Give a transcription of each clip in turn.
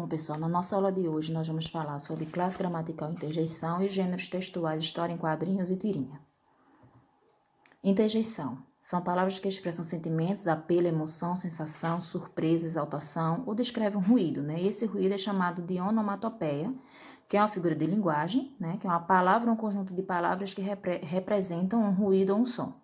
Bom, pessoal, na nossa aula de hoje nós vamos falar sobre classe gramatical interjeição e gêneros textuais, história em quadrinhos e tirinha. Interjeição são palavras que expressam sentimentos, apelo, emoção, sensação, surpresa, exaltação ou descrevem um ruído, né? E esse ruído é chamado de onomatopeia, que é uma figura de linguagem, né? Que é uma palavra ou um conjunto de palavras que representam um ruído ou um som.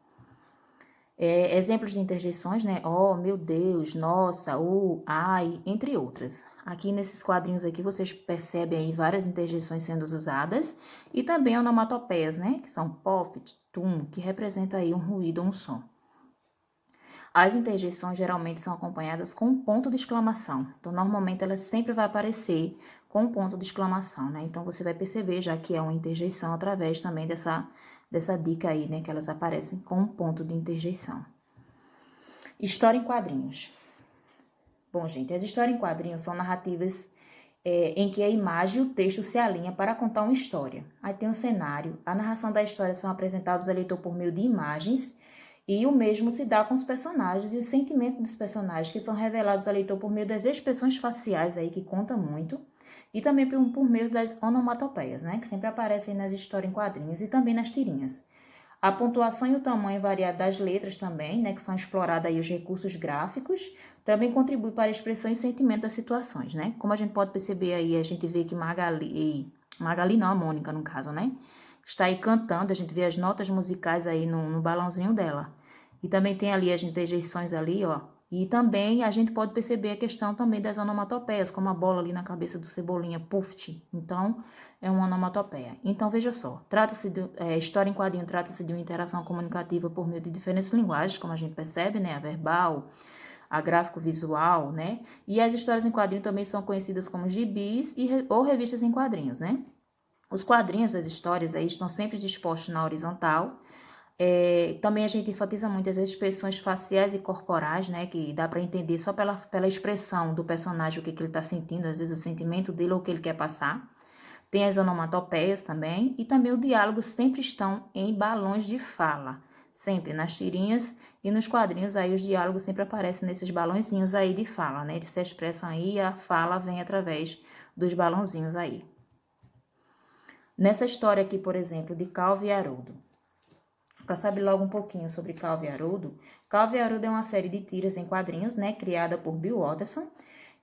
Exemplos de interjeições, né? Oh, meu Deus, nossa, ai, entre outras. Aqui nesses quadrinhos aqui vocês percebem aí várias interjeições sendo usadas e também onomatopeias, né? Que são pof, tum, que representa aí um ruído ou um som. As interjeições geralmente são acompanhadas com um ponto de exclamação. Então, normalmente ela sempre vai aparecer com um ponto de exclamação, né? Então, você vai perceber já que é uma interjeição através também dessa dica aí, né? Que elas aparecem com um ponto de interjeição. História em quadrinhos. Bom, gente, as histórias em quadrinhos são narrativas em que a imagem e o texto se alinham para contar uma história. Aí tem um cenário, a narração da história são apresentados ao leitor por meio de imagens e o mesmo se dá com os personagens e o sentimento dos personagens que são revelados ao leitor por meio das expressões faciais aí, que conta muito, e também por meio das onomatopeias, né, que sempre aparecem nas histórias em quadrinhos e também nas tirinhas. A pontuação e o tamanho variado das letras também, né, que são explorados aí os recursos gráficos, também contribui para a expressão e sentimento das situações, né? Como a gente pode perceber aí, a gente vê que Magali não, a Mônica no caso, né? Está aí cantando, a gente vê as notas musicais aí no balãozinho dela. E também tem ali as interjeições ali, ó. E também a gente pode perceber a questão também das onomatopeias, como a bola ali na cabeça do Cebolinha, puft. Então, é uma onomatopeia. Então, veja só, história em quadrinho trata-se de uma interação comunicativa por meio de diferentes linguagens, como a gente percebe, né? A verbal, a gráfico-visual, né? E as histórias em quadrinho também são conhecidas como gibis ou revistas em quadrinhos, né? Os quadrinhos das histórias aí estão sempre dispostos na horizontal. Também a gente enfatiza muito as expressões faciais e corporais, né? Que dá para entender só pela expressão do personagem o que ele está sentindo, às vezes o sentimento dele ou o que ele quer passar. Tem as onomatopeias também, e também o diálogo sempre estão em balões de fala. Sempre nas tirinhas e nos quadrinhos aí os diálogos sempre aparecem nesses balãozinhos aí de fala, né? Eles se expressam aí e a fala vem através dos balãozinhos aí. Nessa história aqui, por exemplo, de Calvo e Haroldo. Para saber logo um pouquinho sobre Calvo e Haroldo é uma série de tiras em quadrinhos, né? Criada por Bill Watterson.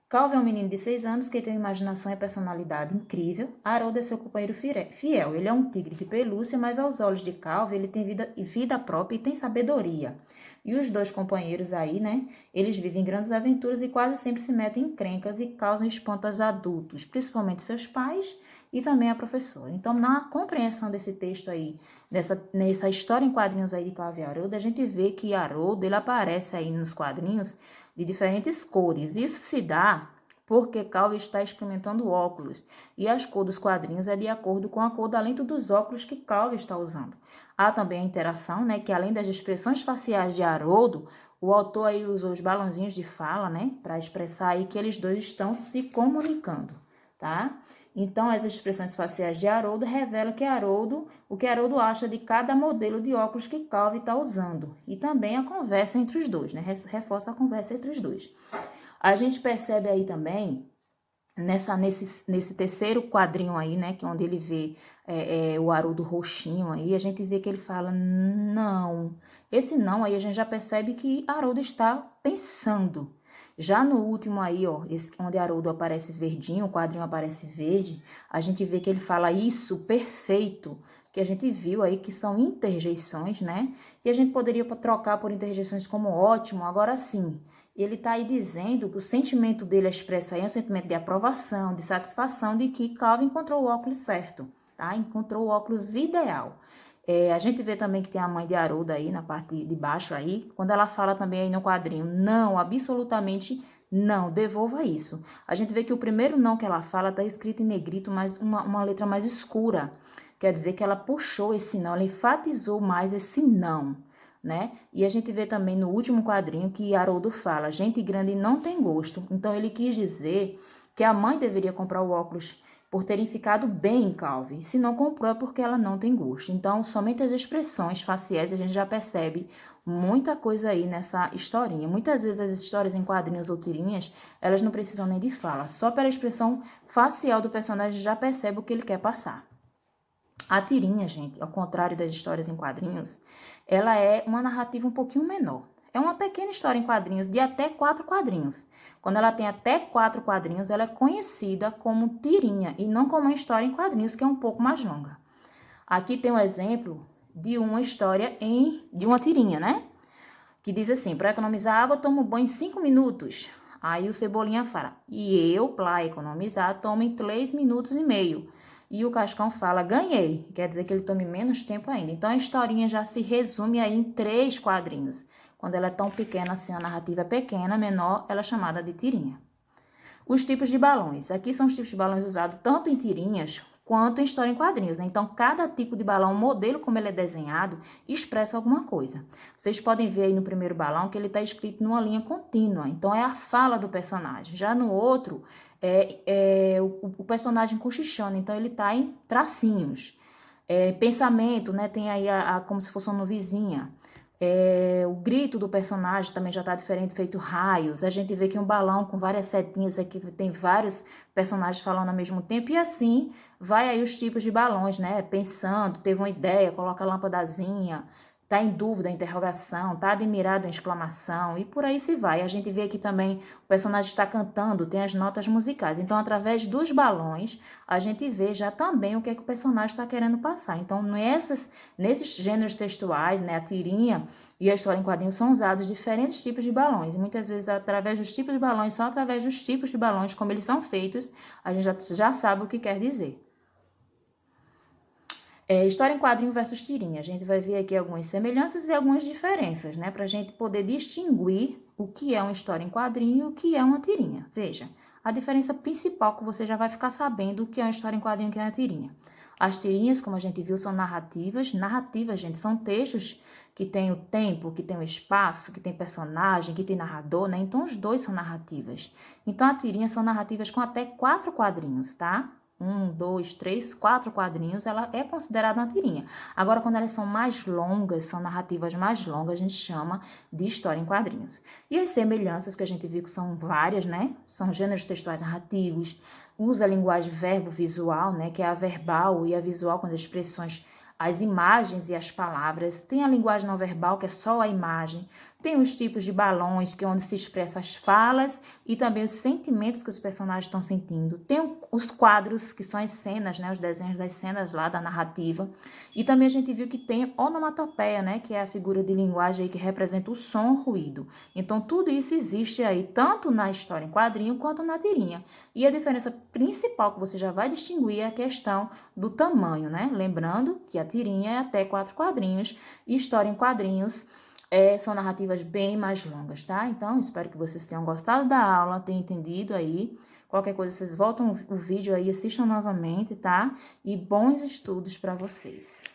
Calvo é um menino de 6 anos que tem uma imaginação e personalidade incrível. Haroldo é seu companheiro fiel. Ele é um tigre de pelúcia, mas aos olhos de Calvo ele tem vida própria e tem sabedoria. E os dois companheiros aí, né, eles vivem grandes aventuras e quase sempre se metem em encrencas e causam espanto aos adultos, principalmente seus pais e também a professora. Então, na compreensão desse texto aí, nessa história em quadrinhos aí de Calvo e Haroldo, a gente vê que Haroldo, ele aparece aí nos quadrinhos de diferentes cores. Isso se dá porque Calvo está experimentando óculos e as cores dos quadrinhos é de acordo com a cor da lente dos óculos que Calvo está usando. Há também a interação, né, que além das expressões faciais de Haroldo, o autor aí usou os balãozinhos de fala, né, para expressar aí que eles dois estão se comunicando, tá? Então, as expressões faciais de Haroldo revelam o que Haroldo acha de cada modelo de óculos que Calvo está usando. E também a conversa entre os dois, né? Reforça a conversa entre os dois. A gente percebe aí também, nesse terceiro quadrinho aí, né? Que é onde ele vê o Haroldo roxinho aí, a gente vê que ele fala não. Esse não aí a gente já percebe que Haroldo está pensando. Já no último aí, ó, onde Haroldo aparece verdinho, o quadrinho aparece verde, a gente vê que ele fala isso, perfeito, que a gente viu aí que são interjeições, né? E a gente poderia trocar por interjeições como ótimo, agora sim. Ele tá aí dizendo que o sentimento dele expressa aí um sentimento de aprovação, de satisfação, de que Calvin encontrou o óculos certo, tá? Encontrou o óculos ideal. A gente vê também que tem a mãe de Haroldo aí na parte de baixo aí, quando ela fala também aí no quadrinho, não, absolutamente não, devolva isso. A gente vê que o primeiro não que ela fala tá escrito em negrito, mas uma letra mais escura. Quer dizer que ela puxou esse não, ela enfatizou mais esse não, né? E a gente vê também no último quadrinho que Haroldo fala, gente grande não tem gosto. Então ele quis dizer que a mãe deveria comprar o óculos por terem ficado bem em Calvin. Se não comprou é porque ela não tem gosto. Então, somente as expressões faciais a gente já percebe muita coisa aí nessa historinha. Muitas vezes as histórias em quadrinhos ou tirinhas, elas não precisam nem de fala. Só pela expressão facial do personagem já percebe o que ele quer passar. A tirinha, gente, ao contrário das histórias em quadrinhos, ela é uma narrativa um pouquinho menor. É uma pequena história em quadrinhos de até 4 quadrinhos. Quando ela tem até 4 quadrinhos, ela é conhecida como tirinha e não como uma história em quadrinhos, que é um pouco mais longa. Aqui tem um exemplo de uma história de uma tirinha, né? Que diz assim: para economizar água, tomo banho em 5 minutos. Aí o Cebolinha fala: e eu, para economizar, tomo em 3 minutos e meio. E o Cascão fala: ganhei. Quer dizer que ele tome menos tempo ainda. Então a historinha já se resume aí em 3 quadrinhos. Quando ela é tão pequena assim, a narrativa é pequena, menor, ela é chamada de tirinha. Os tipos de balões. Aqui são os tipos de balões usados tanto em tirinhas quanto em história em quadrinhos, né? Então, cada tipo de balão, o modelo como ele é desenhado, expressa alguma coisa. Vocês podem ver aí no primeiro balão que ele está escrito numa linha contínua. Então, é a fala do personagem. Já no outro, o personagem cochichando. Então, ele está em tracinhos. Pensamento, né? Tem aí como se fosse uma nuvizinha. O grito do personagem também já está diferente, feito raios. A gente vê que um balão com várias setinhas aqui tem vários personagens falando ao mesmo tempo. E assim vai aí os tipos de balões, né? Pensando, teve uma ideia, coloca a lâmpadazinha, tá em dúvida, interrogação, tá admirado, exclamação, e por aí se vai. A gente vê aqui também o personagem está cantando, tem as notas musicais. Então, através dos balões, a gente vê já também o que é que o personagem está querendo passar. Então, nesses gêneros textuais, né, a tirinha e a história em quadrinhos são usados diferentes tipos de balões. E muitas vezes, através dos tipos de balões, só através dos tipos de balões, como eles são feitos, a gente já sabe o que quer dizer. História em quadrinho versus tirinha. A gente vai ver aqui algumas semelhanças e algumas diferenças, né? Para a gente poder distinguir o que é uma história em quadrinho e o que é uma tirinha. Veja, a diferença principal que você já vai ficar sabendo o que é uma história em quadrinho e o que é uma tirinha. As tirinhas, como a gente viu, são narrativas. Narrativas, gente, são textos que tem o tempo, que tem o espaço, que tem personagem, que tem narrador, né? Então, os dois são narrativas. Então, a tirinha são narrativas com até 4 quadrinhos, tá? 1, 2, 3, 4 quadrinhos, ela é considerada uma tirinha. Agora, quando elas são mais longas, são narrativas mais longas, a gente chama de história em quadrinhos. E as semelhanças que a gente viu que são várias, né? São gêneros textuais narrativos, usa a linguagem verbo-visual, né? Que é a verbal e a visual com as expressões, as imagens e as palavras. Tem a linguagem não verbal, que é só a imagem. Tem os tipos de balões, que é onde se expressam as falas e também os sentimentos que os personagens estão sentindo. Tem os quadros, que são as cenas, né? Os desenhos das cenas lá da narrativa. E também a gente viu que tem onomatopeia, né? Que é a figura de linguagem aí que representa o som, o ruído. Então, tudo isso existe aí, tanto na história em quadrinho quanto na tirinha. E a diferença principal que você já vai distinguir é a questão do tamanho, né? Lembrando que a tirinha é até 4 quadrinhos e história em quadrinhos são narrativas bem mais longas, tá? Então, espero que vocês tenham gostado da aula, tenham entendido aí. Qualquer coisa, vocês voltam o vídeo aí, assistam novamente, tá? E bons estudos para vocês.